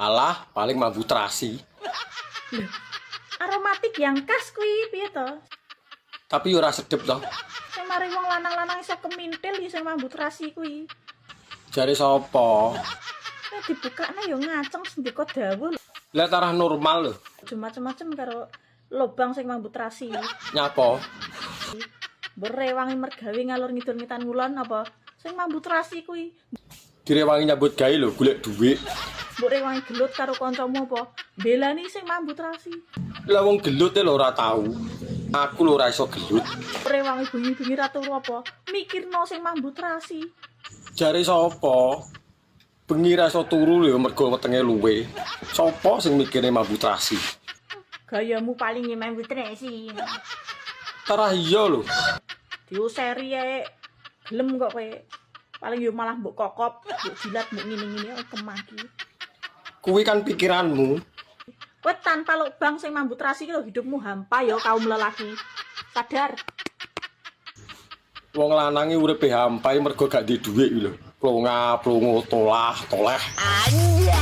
Alah, paling mambu terasi. Lho, aromatik yang khas kuwi piye to? Tapi ora sedep toh. Sing mari wong lanang-lanang iso kemintil ya sing mambu terasi kuwi. Jare sapa? Nek dibukakne ya ngaceng sendika dawuh. Lah tarah normal lho. Aja macem-macem karo lobang sing mambu terasi. Nyapa? Berewangi mergawe ngalur ngidul ngitan ngulon apa? Sing mambu terasi kuwi. Direwangi nyambut gawe lho, golek dhuwit. Mbok rewangi gelut karo kancamu apa? Belani sing mambu terasi. Lah wong gelut lho ora tau. Aku lho ora iso gelut. Rewangi bengi-bengi ra turu apa? Mikirno sing mambu terasi. Jare sapa? Bengi ra iso turu lho mergo wetenge luwe. Sapa sing mikirne mambu terasi? Gayamu paling ya mambu terasi. Tarah iya lho. Diuseri ae. Gelem kok kowe. Paling yo malah mbok kokop, mbok jilat, mbok ngene-ngene kemaki. Kuwi kan pikiranmu. Kowe tanpa lubang sing mambu terasi ki lho hidupmu hampa ya kaum lelaki. Sadar. Wong lanange uripe hampa mergo gak duwe dhuwit lho. Plonga, plongo, tolah, toleh. Anjay.